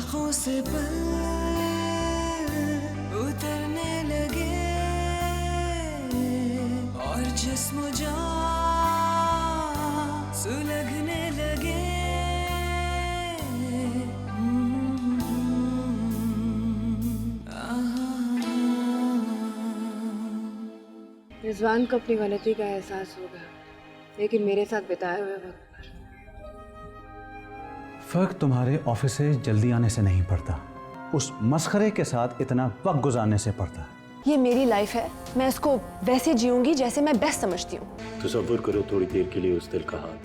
आँखों से पल उतरने लगे और जिस्म जान सुलगने लगे। रिजवान को अपनी गलती का एहसास होगा, लेकिन मेरे साथ बिताए हुए वक्त पर फर्क तुम्हारे ऑफिस से जल्दी आने से नहीं पड़ता, उस मस्खरे के साथ इतना वक्त गुजारने से पड़ता है। ये मेरी लाइफ है, मैं इसको वैसे जीऊंगी जैसे मैं बेस्ट समझती हूँ। तसव्वुर करो थोड़ी देर के लिए उस दिल का हाल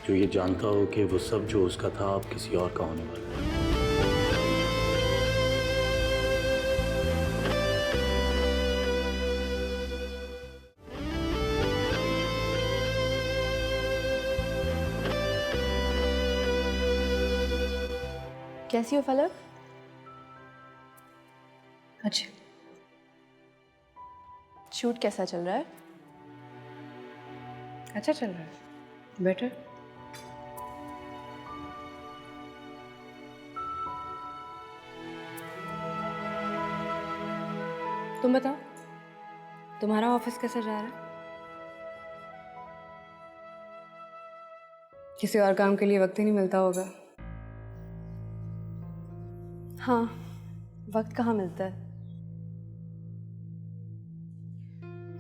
जो ये जानता हो कि वो सब जो उसका था अब किसी और का होने वाला है। कैसी हो फलक? अच्छा, शूट कैसा चल रहा है? अच्छा चल रहा है, बेटर। तुम बताओ, तुम्हारा ऑफिस कैसा जा रहा है? किसी और काम के लिए वक्त ही नहीं मिलता होगा। हाँ, वक्त कहाँ मिलता है?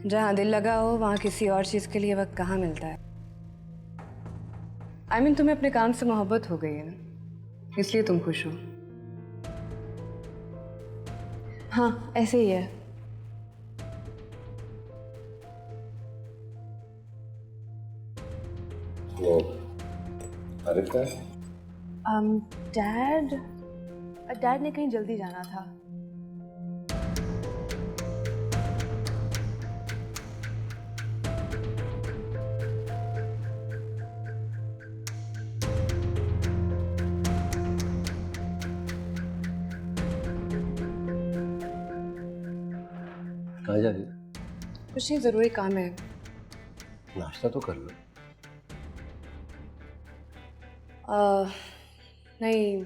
जहाँ दिल लगा हो वहाँ किसी और चीज के लिए वक्त कहाँ मिलता है? I mean, तुम्हें अपने काम से मोहब्बत हो गई है ना, इसलिए तुम खुश हो। हाँ, ऐसे ही है। वो आरिफ का डैड ने कहीं जल्दी जाना था। कहाँ जा रही है? कुछ नहीं, जरूरी काम है। नाश्ता तो कर लो। नहीं,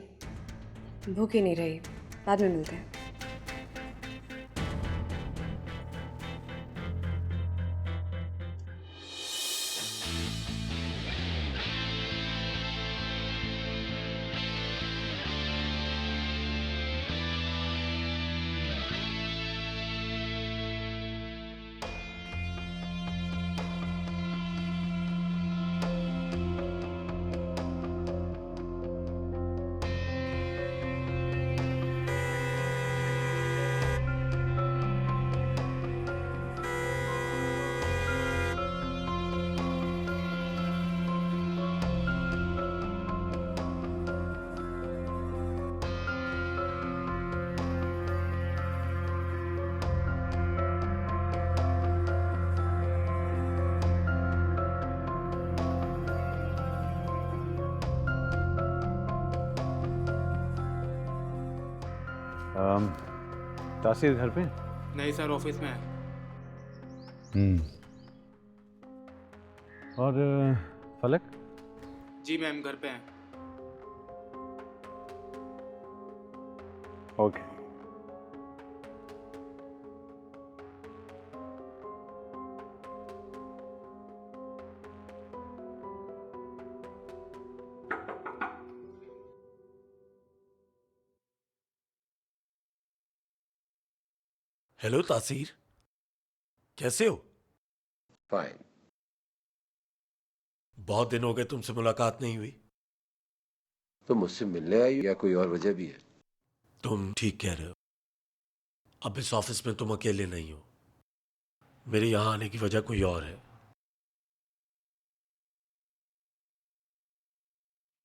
भूख ही नहीं रही, बाद में मिलते हैं। तासीर घर पे? नहीं सर, ऑफिस में है। और फलक? जी मैम, घर पे हैं। ओके। हेलो तासीर, कैसे हो? फाइन। बहुत दिन हो गए तुमसे मुलाकात नहीं हुई। तो मुझसे मिलने आई या कोई और वजह भी है? तुम ठीक कह रहे हो, अब इस ऑफिस में तुम अकेले नहीं हो। मेरे यहां आने की वजह कोई और है।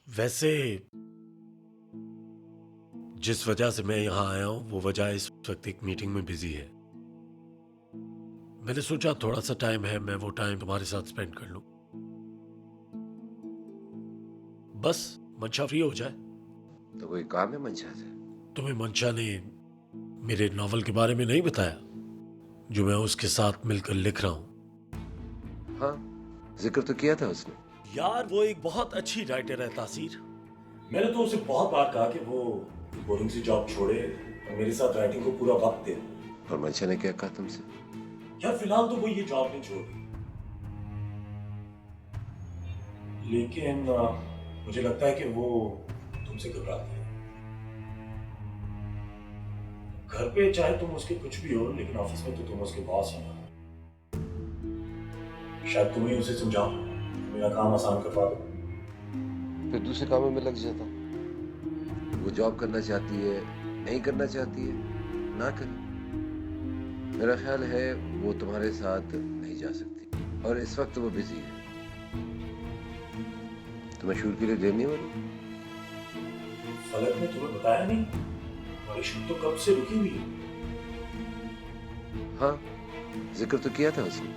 वैसे जिस वजह से मैं यहां आया हूं वो वजह इस वक्त एक मीटिंग में बिजी है। मैंने सोचा थोड़ा सा टाइम है, मैं वो टाइम तुम्हारे साथ स्पेंड कर लूं, बस मंशा फ्री हो जाए। तो कोई काम है मंशा से? तुम्हें मंशा ने मेरे नॉवल के बारे में नहीं बताया जो मैं उसके साथ मिलकर लिख रहा हूं? हाँ, जिक्र तो किया था उसने। यार वो एक बहुत अच्छी राइटर है तासीर, मैंने तो उसे बहुत बार कहा कि वो बोरिंग सी जॉब छोड़े और मेरे साथ राइटिंग को पूरा वक्त दे। और मंशा ने क्या कहा तुमसे? यार फिलहाल तो वो ये जॉब नहीं छोड़ रही, लेकिन मुझे लगता है कि वो तुमसे घबराती है। घर पे चाहे तुम उसके कुछ भी हो, लेकिन ऑफिस में तो तुम उसके बॉस हो ना। शायद तुम ही उसे समझाओ, मेरा काम आसान करवा दो। फिर दूसरे कामों में लग जाता। वो जॉब करना चाहती है, नहीं करना चाहती है, ना करे। मेरा ख्याल है वो तुम्हारे साथ नहीं जा सकती और इस वक्त वो बिजी है। तुम्हें शूट के लिए देर नहीं हो रही? फलक ने तुम्हें बताया नहीं? हमारी शूट तो कब से रुकी हुई है। हाँ, जिक्र तो किया था उसने।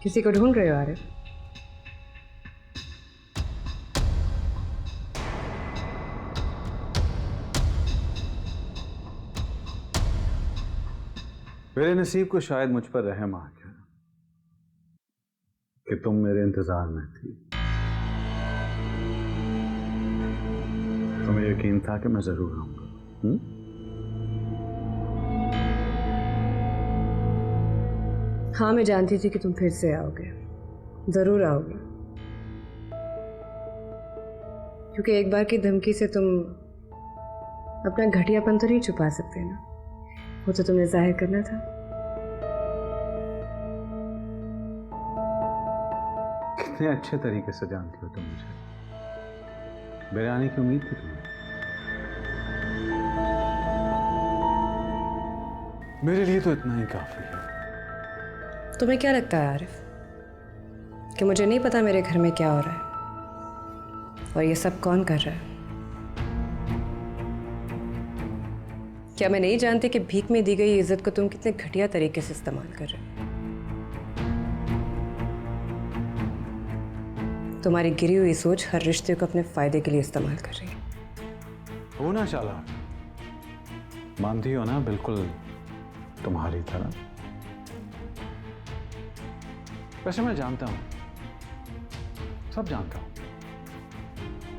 किसी को ढूंढ रहे हो आरिफ? मेरे नसीब को शायद मुझ पर रहम आ गया कि तुम मेरे इंतजार में थी। तुम्हें यकीन था कि मैं जरूर आऊंगा। हाँ, मैं जानती थी कि तुम फिर से आओगे, जरूर आओगे, क्योंकि एक बार की धमकी से तुम अपना घटियापन तो नहीं छुपा सकते ना। वो तो तुम्हें जाहिर करना था। कितने अच्छे तरीके से जानती हो तुम मुझे। मेरे आने की उम्मीद थी तुम्हें। मेरे लिए तो इतना ही काफी है। तुम्हें क्या लगता है आरिफ कि मुझे नहीं पता मेरे घर में क्या हो रहा है और ये सब कौन कर रहा है? क्या मैं नहीं जानती कि भीख में दी गई इज्जत को तुम कितने घटिया तरीके से इस्तेमाल कर रहे हो? तुम्हारी गिरी हुई सोच हर रिश्ते को अपने फायदे के लिए इस्तेमाल कर रही है। हो ना चालाक, मानती हो ना, बिल्कुल तुम्हारी तरह। वैसे मैं जानता हूं, सब जानता हूं,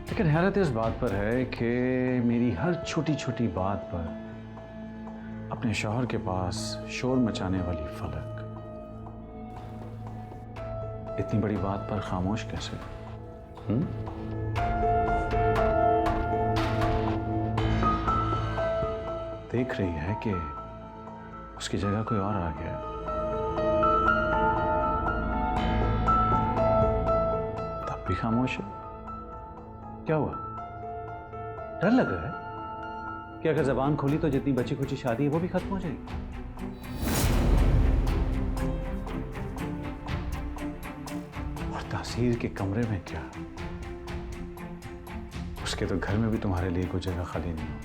लेकिन हैरत इस बात पर है कि मेरी हर छोटी छोटी बात पर अपने शौहर के पास शोर मचाने वाली फलक इतनी बड़ी बात पर खामोश कैसे? देख रही है कि उसकी जगह कोई और आ गया। तब भी खामोश है। क्या हुआ? डर लग रहा है कि अगर जबान खोली तो जितनी बची खुची शादी है वो भी खत्म हो जाएगी। और तासीर के कमरे में क्या, उसके तो घर में भी तुम्हारे लिए कोई जगह खाली नहीं हो।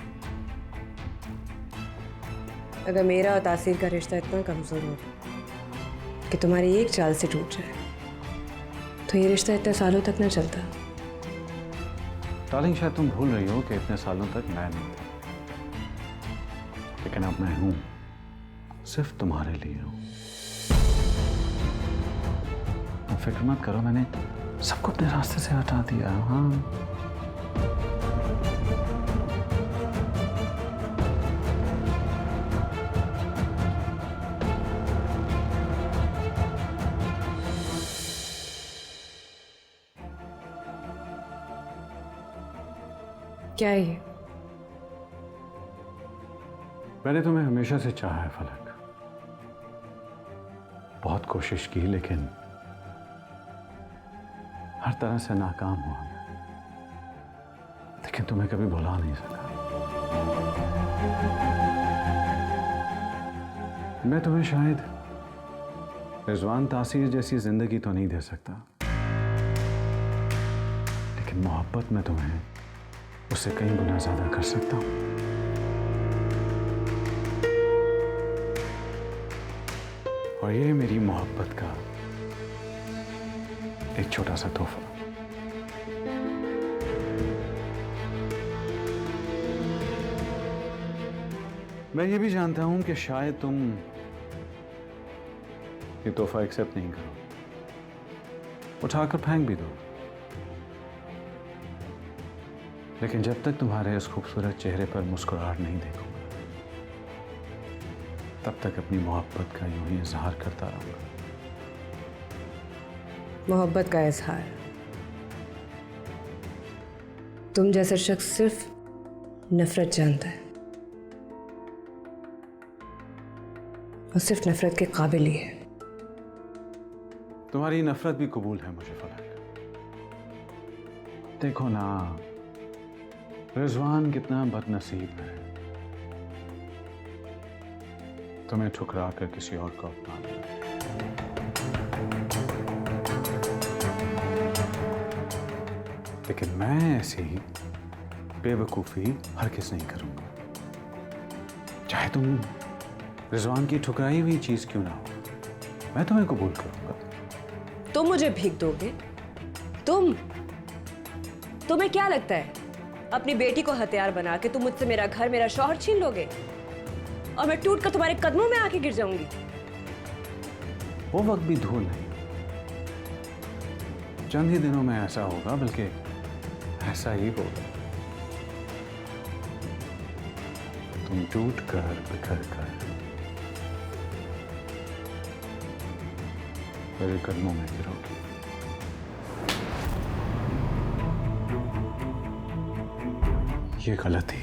अगर मेरा और तासीर का रिश्ता इतना कमजोर हो कि तुम्हारी एक चाल से टूट जाए तो ये रिश्ता इतने सालों तक न चलता। डार्लिंग, शायद तुम भूल रही हो कि इतने सालों तक मैं नहीं था, लेकिन अब मैं हूं, सिर्फ तुम्हारे लिए हूं। तुम फिक्र मत करो, मैंने सबको अपने रास्ते से हटा दिया। हाँ, क्या है ये? मैंने तुम्हें हमेशा से चाहा है फलक, बहुत कोशिश की, लेकिन हर तरह से नाकाम हुआ मैं, लेकिन तुम्हें कभी भुला नहीं सका। मैं तुम्हें शायद रिजवान तासीर जैसी जिंदगी तो नहीं दे सकता, लेकिन मोहब्बत में तुम्हें उससे कई गुना ज्यादा कर सकता हूं। और ये मेरी मोहब्बत का एक छोटा सा तोहफा। मैं ये भी जानता हूं कि शायद तुम ये तोहफा एक्सेप्ट नहीं करो, उठाकर फेंक भी दो, लेकिन जब तक तुम्हारे इस खूबसूरत चेहरे पर मुस्कुराहट नहीं देखूंगा, तब तक अपनी मोहब्बत का यूं ही इजहार करता रहूंगा। मोहब्बत का इजहार? तुम जैसा शख्स सिर्फ नफरत जानता है, और सिर्फ नफरत के काबिल ही है। तुम्हारी नफरत भी कबूल है मुझे फलक। देखो ना, रिजवान कितना बदनसीब है, तुम्हें ठुकरा कर किसी और को अपना लिया। लेकिन मैं ऐसी बेवकूफ़ी हरगिज़ नहीं करूंगा, चाहे तुम रिजवान की ठुकराई हुई चीज़ क्यों ना हो, मैं तुम्हें कबूल करूंगा। तुम मुझे भीख दोगे? तुम्हें क्या लगता है अपनी बेटी को हथियार बना के तुम मुझसे मेरा घर, मेरा शौहर छीन लोगे और मैं टूट कर तुम्हारे कदमों में आके गिर जाऊंगी? वो वक्त भी दूर नहीं, चंद ही दिनों में ऐसा होगा, बल्कि ऐसा ही होगा। तुम टूट कर, बिखर कर मेरे कदमों में गिरोगी। ये गलती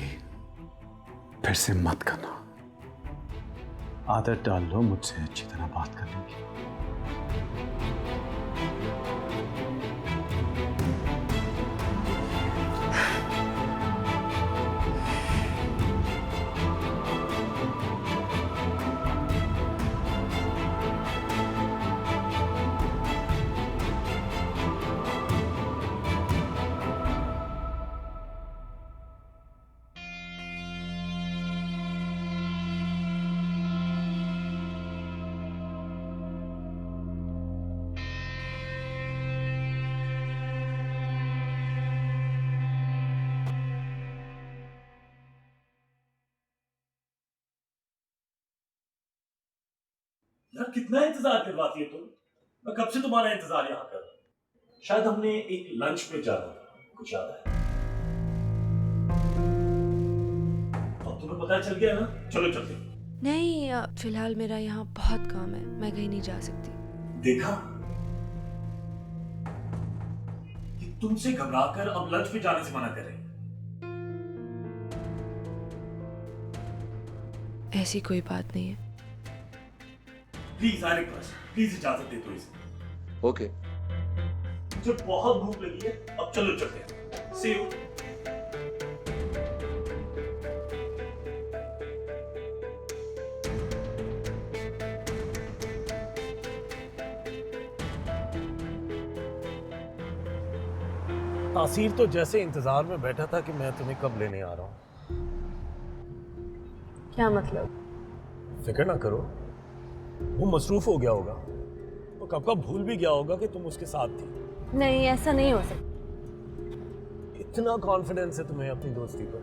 फिर से मत करना। आदत डाल लो मुझसे अच्छी तरह बात करने की। यार कितना इंतजार करवाती है तुम? मैं कब से तुम्हारा इंतजार यहाँ कर रहा हूँ। शायद हमने एक लंच पे जाना था, कुछ याद है? अब तुम्हें पता चल गया ना? चलो चलते। नहीं, फिलहाल मेरा यहाँ बहुत काम है, मैं कहीं नहीं जा सकती। देखा, ये तुमसे घबराकर अब लंच पे जाने से मना कर रही है। ऐसी कोई बात नहीं है। प्लीज आई रिक्वेस्ट, प्लीज इजाजत दे दो इसे। ओके। मुझे बहुत भूख लगी है, अब चलो चलते हैं। सी यू। तासीर तो जैसे इंतजार में बैठा था कि मैं तुम्हें कब लेने आ रहा हूँ। क्या मतलब? फिक्र ना करो, वो मसरूफ हो गया होगा, वो कब कब भूल भी गया होगा कि तुम उसके साथ थी। नहीं, ऐसा नहीं हो सकता। इतना कॉन्फिडेंस है तुम्हें अपनी दोस्ती पर?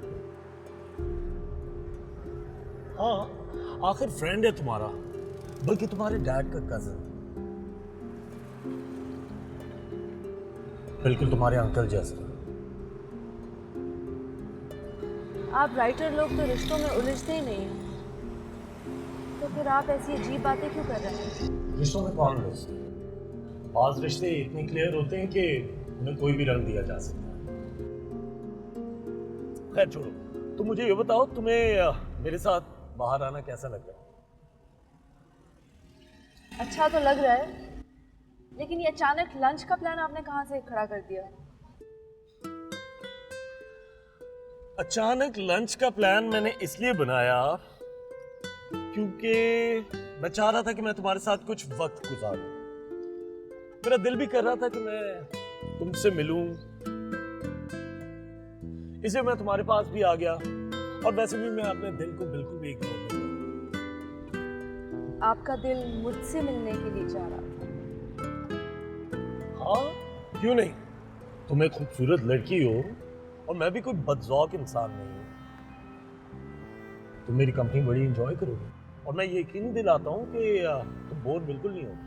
हाँ, आखिर फ्रेंड है तुम्हारा, बल्कि तुम्हारे डैड का कजन, बिल्कुल तुम्हारे अंकल जैसा। आप राइटर लोग तो रिश्तों में उलझते ही नहीं हैं, तो फिर आप ऐसी अजीब बातें क्यों कर रहे हैं? रिश्तों में कौन उलझते? बाज़ रिश्ते इतने क्लियर होते हैं कि उन्हें कोई भी रंग दिया जा सकता है। खैर छोड़ो, तुम मुझे ये बताओ, तुम्हें मेरे साथ बाहर आना कैसा लग रहा है? अच्छा तो लग रहा है, लेकिन ये अचानक लंच का प्लान आपने कहाँ से खड़ा कर दिया? अचानक लंच का प्लान मैंने इसलिए बनाया क्योंकि मैं चाह रहा था कि मैं तुम्हारे साथ कुछ वक्त गुजारूं। मेरा दिल भी कर रहा था कि मैं तुमसे मिलूं, इसलिए मैं तुम्हारे पास भी आ गया। और वैसे भी मैं अपने दिल को बिल्कुल भी इग्नोर नहीं करता। आपका दिल मुझसे मिलने के लिए चाह रहा था। हाँ, क्यों नहीं? तुम एक खूबसूरत लड़की हो और मैं भी कोई बदज़ौक इंसान नहीं हूं। तुम मेरी कंपनी बड़ी एंजॉय करोगे और मैं यकीन दिलाता हूं कि तुम बोर बिल्कुल नहीं होगे।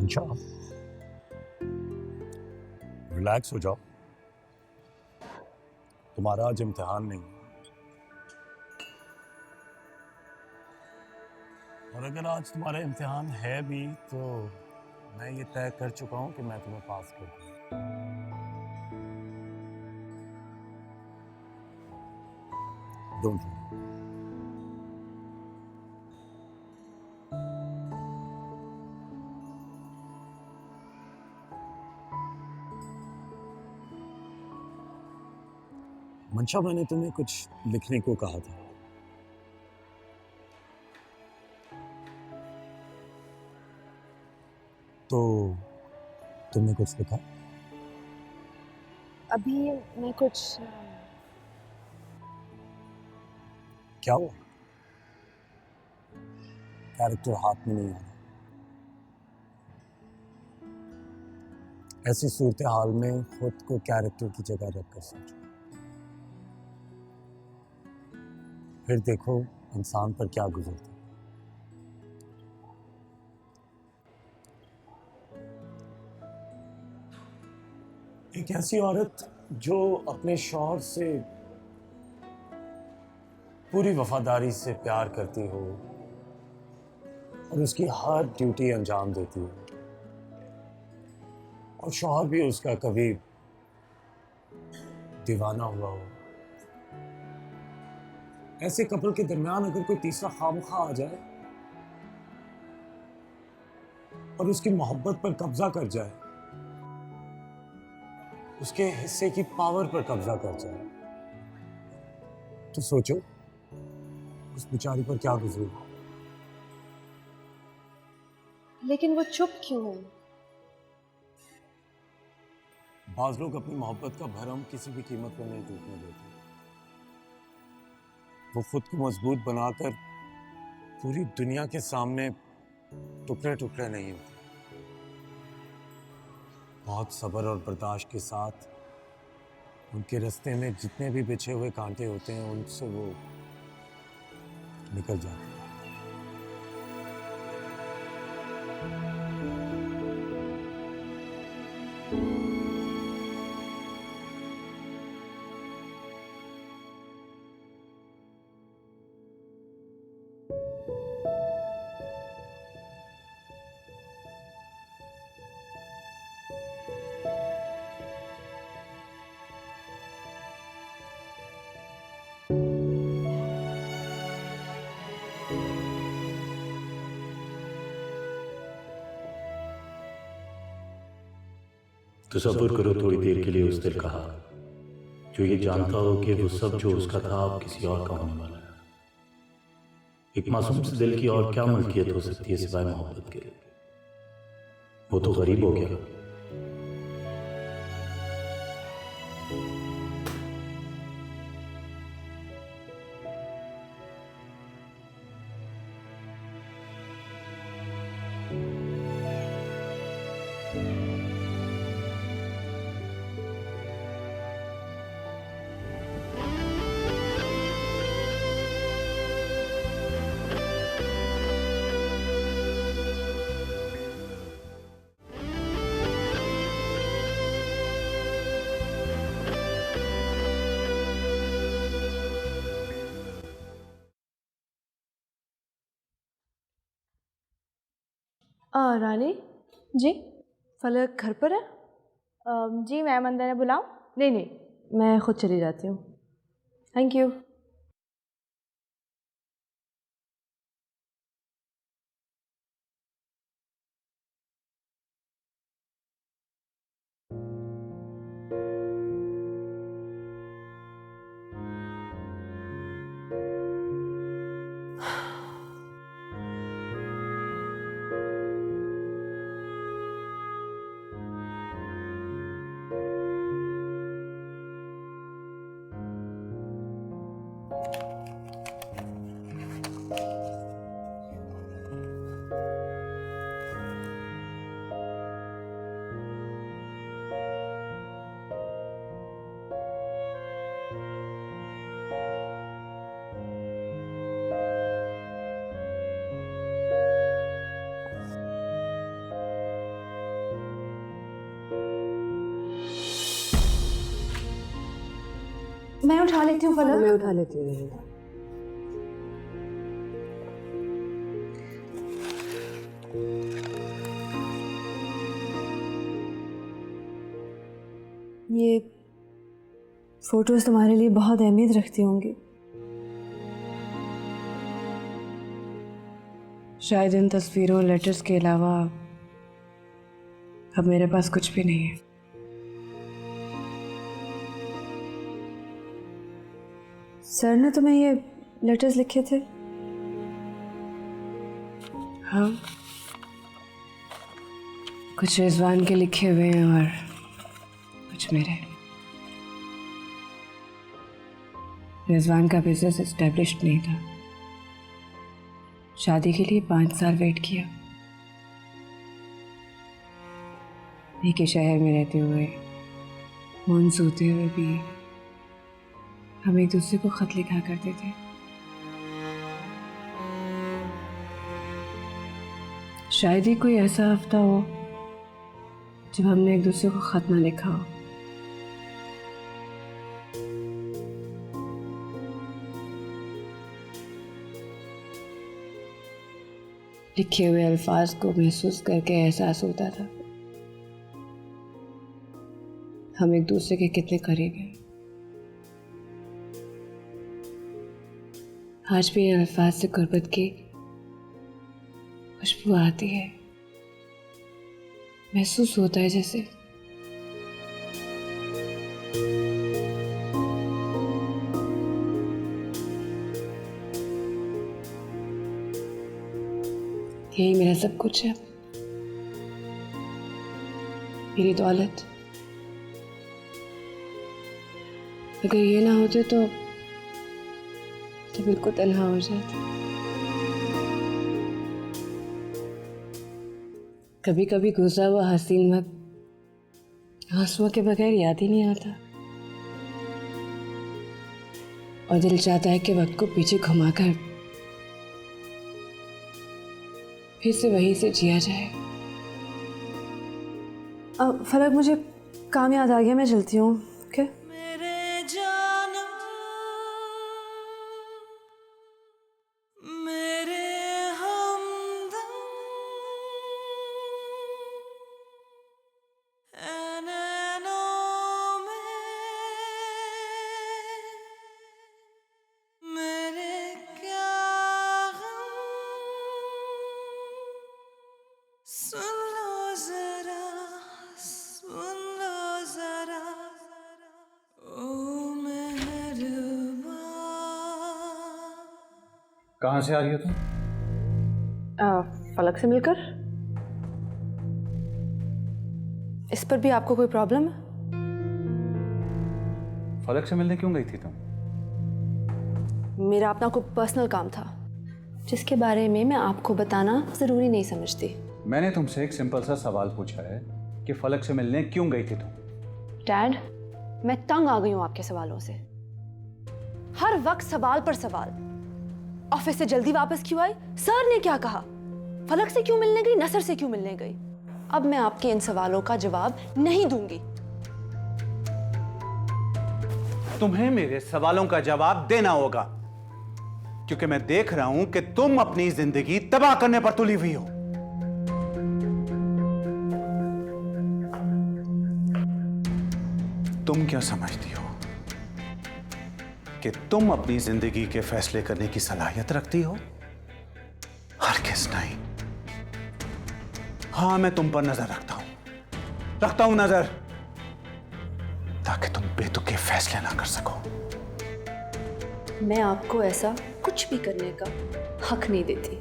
जाओ, रिलैक्स हो जाओ, तुम्हारा आज इम्तिहान नहीं है। और अगर आज तुम्हारा इम्तिहान है भी तो मैं ये तय कर चुका हूं कि मैं तुम्हें पास कर दूंगा। Don't worry. मंशा, मैंने तुम्हें कुछ लिखने को कहा था। तो तुमने कुछ लिखा? अभी मैं कुछ क्या हुआ? कैरेक्टर हाथ में नहीं आ रहा। ऐसी सूरत हाल में खुद को कैरेक्टर की जगह रखकर सोचो, फिर देखो इंसान पर क्या गुजरता है। एक ऐसी औरत जो अपने शौहर से पूरी वफादारी से प्यार करती हो और उसकी हर ड्यूटी अंजाम देती हो, और शौहर भी उसका कभी दीवाना हुआ हो, ऐसे कपल के दरमियान अगर कोई तीसरा खामखा आ जाए और उसकी मोहब्बत पर कब्जा कर जाए, उसके हिस्से की पावर पर कब्जा कर जाए, तो सोचो उस बेचारी पर क्या गुजरेगा। लेकिन वो चुप क्यों है? बाज लोग अपनी मोहब्बत का भरम किसी भी कीमत पर नहीं टूटने देते। वो खुद को मजबूत बनाकर पूरी दुनिया के सामने टुकड़े टुकड़े नहीं होते। बहुत सब्र और बर्दाश्त के साथ उनके रास्ते में जितने भी बिछे हुए कांटे होते हैं उनसे वो निकल जाते हैं। तसव्वुर करो थोड़ी देर के लिए उस दिल का हाल जो ये जानता हो कि वो सब जो उसका था अब किसी और का होने वाला है। एक मासूम से दिल की और क्या मलकियत हो सकती है सिवाय मोहब्बत के? वो तो गरीब हो गया। रानी जी फलक घर पर है? जी मैम, अंदर है, बुलाऊं? नहीं नहीं, मैं खुद चली जाती हूँ। Thank you. मैं उठा लेती हूँ फलक। मैं उठा लेती हूँ। ये फोटोज तुम्हारे लिए बहुत अहमियत रखती होंगी। शायद इन तस्वीरों लेटर्स के अलावा अब मेरे पास कुछ भी नहीं है। सर ने तुम्हें ये लेटर्स लिखे थे? हाँ, कुछ रिजवान के लिखे हुए हैं और कुछ मेरे। रिजवान का बिजनेस एस्टेब्लिश्ड नहीं था। शादी के लिए 5 साल वेट किया। एक ही शहर में रहते हुए, मौन सोते हुए भी हम एक दूसरे को खत लिखा करते थे। शायद ही कोई ऐसा हफ्ता हो जब हमने एक दूसरे को खत ना लिखा हो। लिखे हुए अल्फाज को महसूस करके एहसास होता था हम एक दूसरे के कितने करीब हैं। आज भी इन अल्फाज से गुर्बत की खुशबू आती है। महसूस होता है जैसे यही मेरा सब कुछ है, मेरी दौलत। अगर ये ना होते तो बिल्कुल तन्हा हो जाती। कभी कभी गुजरा हुआ हसीन वक्त आंसुओं के बगैर याद ही नहीं आता और दिल चाहता है कि वक्त को पीछे घुमाकर फिर से वहीं से जिया जाए। फलक, मुझे काम याद आ गया, मैं चलती हूँ। ओके? मेरे जानम मेरे हमदम ऐ नैनों में मेरे क्या गम, सुन लो जरा ओ मेहरबान। कहाँ से आ रही हो तुम? फलक से मिलकर। इस पर भी आपको कोई प्रॉब्लम है? फलक से मिलने क्यों गई थी तुम? मेरा अपना कोई पर्सनल काम था जिसके बारे में मैं आपको बताना ज़रूरी नहीं समझती। मैंने तुमसे एक सिंपल सा सवाल पूछा है कि फलक से मिलने क्यों गई थी तुम? डैड, मैं तंग आ गई हूँ आपके सवालों से। हर वक्त सवाल पर सवाल। ऑफिस से जल्दी वापस क्यों आई? सर ने क्या कहा? फलक से क्यों मिलने गई? नसर से क्यों मिलने गई? अब मैं आपके इन सवालों का जवाब नहीं दूंगी। तुम्हें मेरे सवालों का जवाब देना होगा क्योंकि मैं देख रहा हूं कि तुम अपनी जिंदगी तबाह करने पर तुली हुई हो। तुम क्या समझती हो कि तुम अपनी जिंदगी के फैसले करने की सलाहियत रखती हो? हरगिज़ नहीं। हाँ, मैं तुम पर नजर रखता हूं नजर, ताकि तुम बेतुके फैसले ना कर सको। मैं आपको ऐसा कुछ भी करने का हक नहीं देती।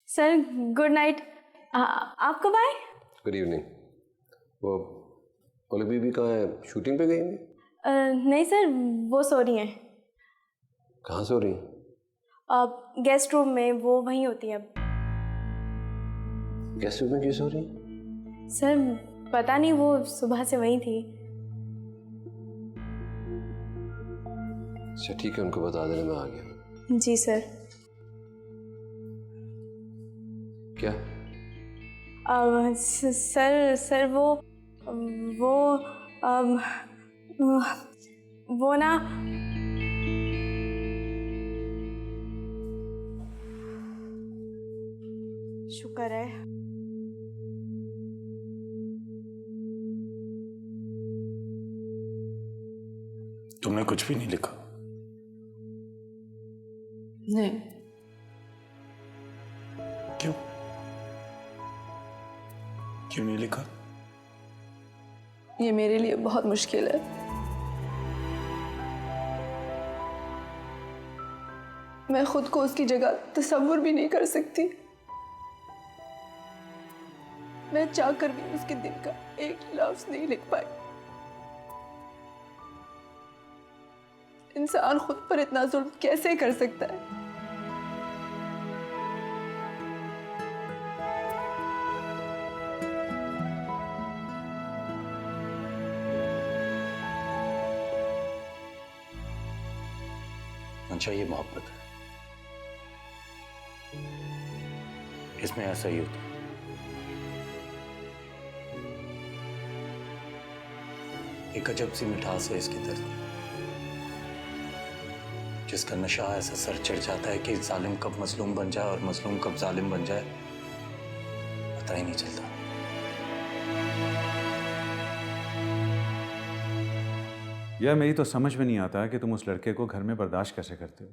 Sir good night. आप कब आए? Good evening. वो ओली बीबी कहाँ है? शूटिंग पे गई हैं? नहीं सर, वो सो रही हैं। कहाँ सो रही हैं? गेस्ट रूम में, वो वहीं होती हैं अब। गेस्ट रूम में क्यों सो रही हैं? सर पता नहीं, वो सुबह से वहीं थी। अच्छा ठीक है, उनको बता देना मैं आ गया। जी सर। क्या? सर वो ना, शुक्र है। तुमने कुछ भी नहीं लिखा? नहीं। क्यों? क्यों नहीं लिखा? ये मेरे लिए बहुत मुश्किल है। मैं खुद को उसकी जगह तसव्वुर भी नहीं कर सकती। मैं चाहकर भी उसके दिल का एक लफ्ज नहीं लिख पाई। इंसान खुद पर इतना जुल्म कैसे कर सकता है? मंशा, ये मोहब्बत है, इसमें ऐसा ही होता है। एक अजब सी मिठास है इसकी दर्द, जिसका नशा ऐसा सर चढ़ जाता है कि जालिम कब मजलूम बन जाए और मजलूम कब जालिम बन जाए पता ही नहीं चलता। यह मेरी तो समझ में नहीं आता कि तुम उस लड़के को घर में बर्दाश्त कैसे करते हो।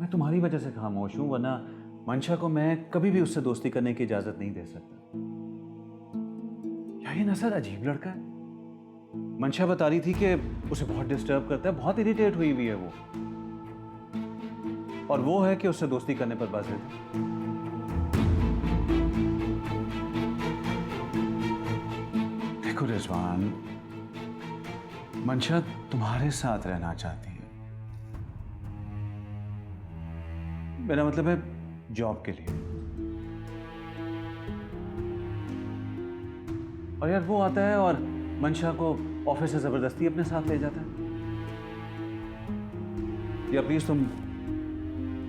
मैं तुम्हारी वजह से खामोश हूं, वरना मंशा को मैं कभी भी उससे दोस्ती करने की इजाजत नहीं दे सकता। क्या ये नसर अजीब लड़का है? मंशा बता रही थी कि उसे बहुत डिस्टर्ब करता है, बहुत इरिटेट हुई हुई है वो, और वो है कि उससे दोस्ती करने पर बाज़ रहती। देखो रिजवान, मंशा तुम्हारे साथ रहना चाहती है, मेरा मतलब है जॉब के लिए। और यार वो आता है और मंशा को ऑफिस से जबरदस्ती अपने साथ ले जाता है। या प्लीज तुम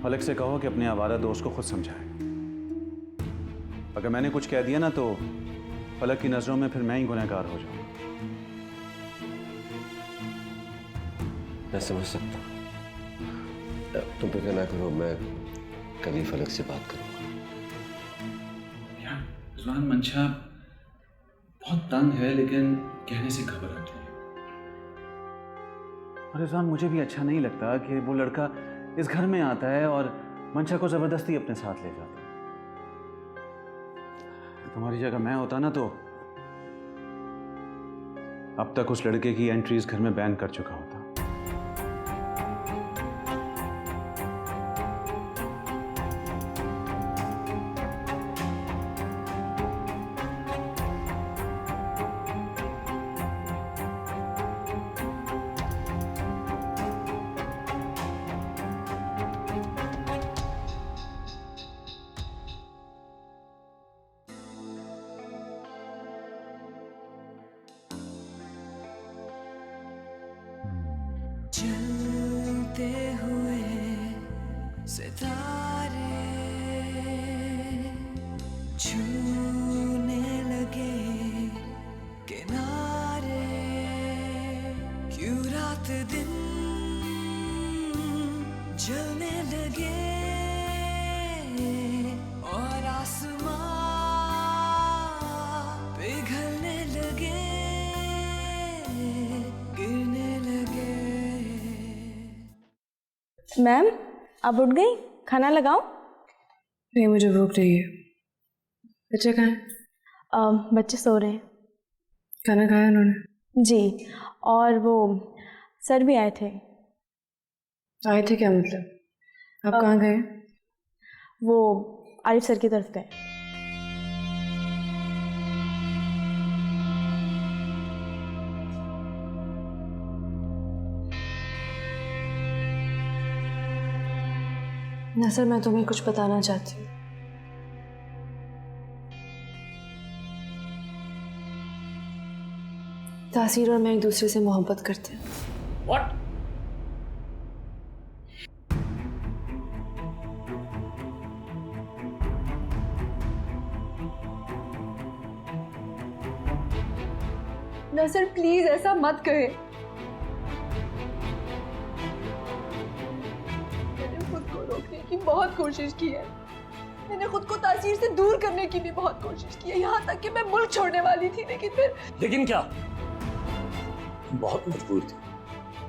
फलक से कहो कि अपने आवारा दोस्त को खुद समझाए। अगर मैंने कुछ कह दिया ना तो फलक की नजरों में फिर मैं ही गुनहगार हो जाऊंगा। मैं समझ सकता हूँ, तुम फिक्र ना करो, मैं कल ही फलक से बात करूंगा। यार रिजवान, मंशा बहुत तंग है लेकिन कहने से घबराती है। और रिजवान, मुझे भी अच्छा नहीं लगता कि वो लड़का इस घर में आता है और मंशा को जबरदस्ती अपने साथ ले जाता है। तुम्हारी जगह मैं होता ना तो अब तक उस लड़के की एंट्री इस घर में बैन कर चुका होता। लगे और आसमां पिघलने लगे, गिरने लगे। मैम आप उठ गई? खाना लगाओ? नहीं, मुझे भूख नहीं है। बच्चे कहाँ हैं? बच्चे सो रहे हैं। खाना खाया उन्होंने? जी, और वो सर भी आए थे। आए थे क्या मतलब? आप कहाँ गए? वो आरिफ सर की तरफ गए। नसर, मैं तुम्हें कुछ बताना चाहती हूँ। तासीर और मैं एक दूसरे से मोहब्बत करते हैं। What? नसर प्लीज ऐसा मत कहे। मैंने खुद को रोकने की बहुत कोशिश की है, मैंने खुद को तासीर से दूर करने की भी बहुत कोशिश की है, यहाँ तक कि मैं मुल्क छोड़ने वाली थी, लेकिन क्या तुम बहुत मजबूर थे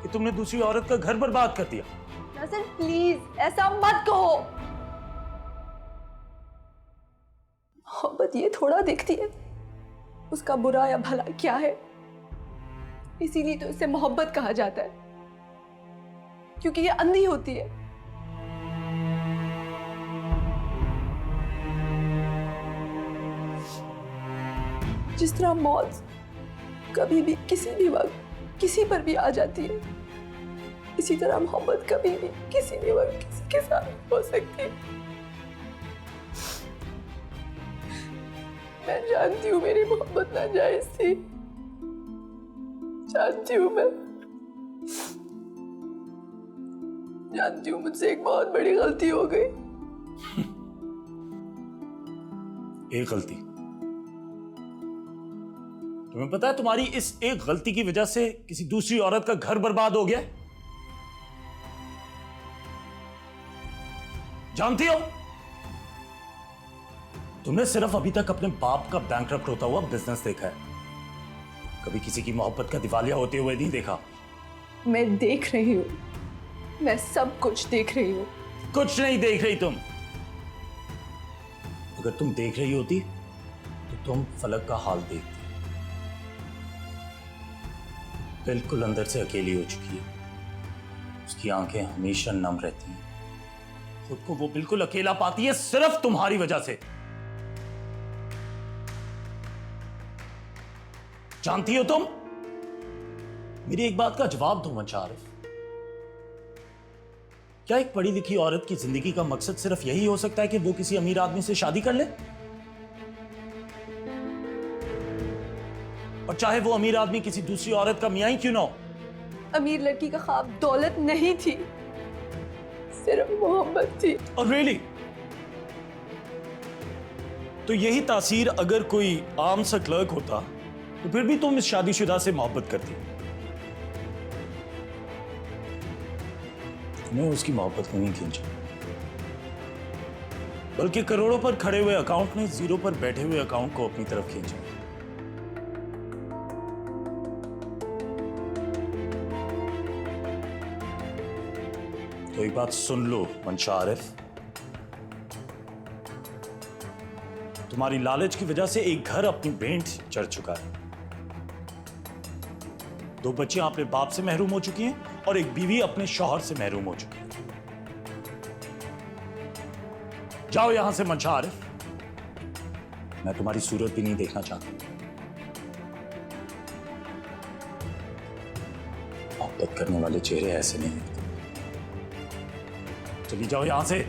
कि तुमने दूसरी औरत का घर बर्बाद कर दिया? नसर प्लीज ऐसा मत कहो। मोहब्बत ये थोड़ा देखती है उसका बुरा या भला क्या है, इसीलिए तो इसे मोहब्बत कहा जाता है, क्योंकि ये अंधी होती है। जिस तरह मौत कभी भी किसी भी वक्त किसी पर भी आ जाती है, इसी तरह मोहब्बत कभी भी किसी भी वक्त किसी के साथ हो सकती है। मैं जानती हूँ मेरी मोहब्बत नाजायज थी, जानती हूँ, मैं जानती हूँ मुझसे एक बहुत बड़ी गलती हो गई। एक गलती? तुम्हें पता है तुम्हारी इस एक गलती की वजह से किसी दूसरी औरत का घर बर्बाद हो गया? जानती हो, तुमने सिर्फ अभी तक अपने बाप का बैंकरप्ट होता हुआ बिजनेस देखा है, कभी किसी की मोहब्बत का दिवालिया होते हुए नहीं देखा। मैं देख रही हूँ, मैं सब कुछ देख रही हूँ। कुछ नहीं देख रही तुम। अगर तुम देख रही होती तो तुम फलक का हाल देखती। बिल्कुल अंदर से अकेली हो चुकी है, उसकी आंखें हमेशा नम रहती हैं, खुद को वो बिल्कुल अकेला पाती है सिर्फ तुम्हारी वजह से। जानती हो तुम, मेरी एक बात का जवाब दो मंशा आरिफ, क्या एक पढ़ी लिखी औरत की जिंदगी का मकसद सिर्फ यही हो सकता है कि वो किसी अमीर आदमी से शादी कर ले? और चाहे वो अमीर आदमी किसी दूसरी औरत का मियां ही क्यों ना हो। अमीर लड़की का ख्वाब दौलत नहीं थी, सिर्फ मोहब्बत थी। और रियली? तो यही तासीर अगर कोई आम सा क्लर्क होता तो फिर भी तुम इस शादीशुदा से मोहब्बत करती? मैं उसकी मोहब्बत को नहीं खींचा, बल्कि करोड़ों पर खड़े हुए अकाउंट ने जीरो पर बैठे हुए अकाउंट को अपनी तरफ खींचा। तो एक बात सुन लो मंशा आरिफ, तुम्हारी लालच की वजह से एक घर अपनी भेंट चढ़ चुका है, 2 बच्चियां अपने बाप से महरूम हो चुकी हैं और एक बीवी अपने शौहर से महरूम हो चुकी है। जाओ यहां से मंशा आरिफ, मैं तुम्हारी सूरत भी नहीं देखना चाहता। मोहब्बत करने वाले चेहरे ऐसे नहीं होते। चली जाओ यहां से,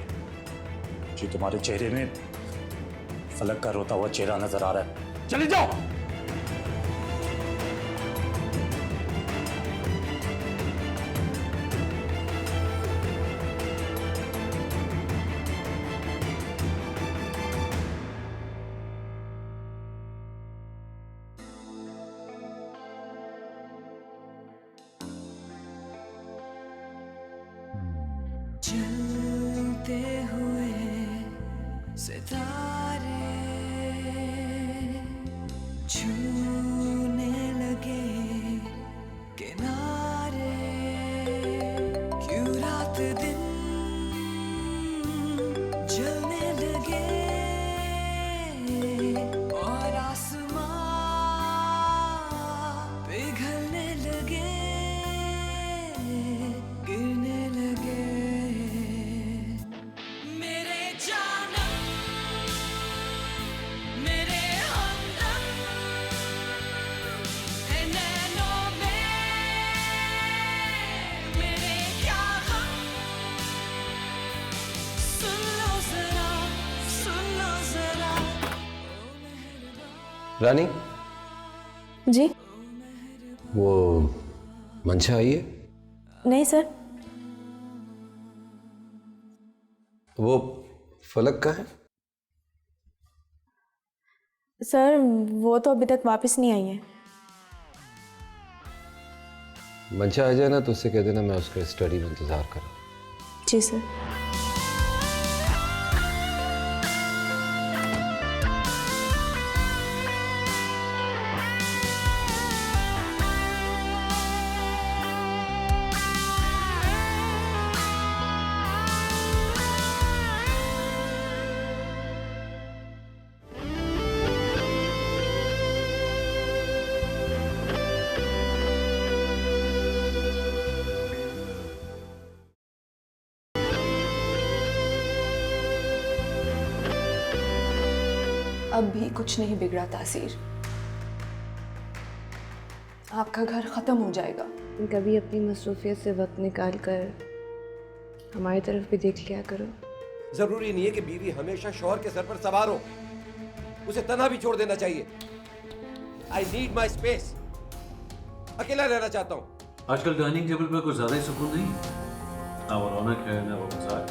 जो तुम्हारे चेहरे में फलक का रोता हुआ चेहरा नजर आ रहा है। चली जाओ। चल सितारे छूने लगे किनारे, क्यों रात दिन जलने लगे और आसमां पिघलने लगे, गिरने लगे। मेरे जानम, मेरे हमदम है नैनों में, मेरे क्या गम। सुन लो जरा, सुन लो जरा। रानी, जी वो मंशा आई है? नहीं सर। वो फलक का है? सर वो तो अभी तक वापस नहीं आई है। मंशा आ जाए ना तो उससे कह देना मैं उसका स्टडी में इंतजार कर रहा हूँ। जी सर। अब भी कुछ नहीं बिगड़ा तासीर, आपका घर खत्म हो जाएगा। कभी अपनी मसरूफियत से वक्त निकाल कर हमारी तरफ भी देख लिया करो। जरूरी नहीं है कि बीवी हमेशा शौहर के सर पर सवार हो, उसे तन्हा भी छोड़ देना चाहिए। आई नीड माई स्पेस, अकेला रहना चाहता हूँ। आजकल डाइनिंग टेबल पर कुछ ज्यादा ही सुकून नहीं, ना वो रौनक है ना वो मजाक।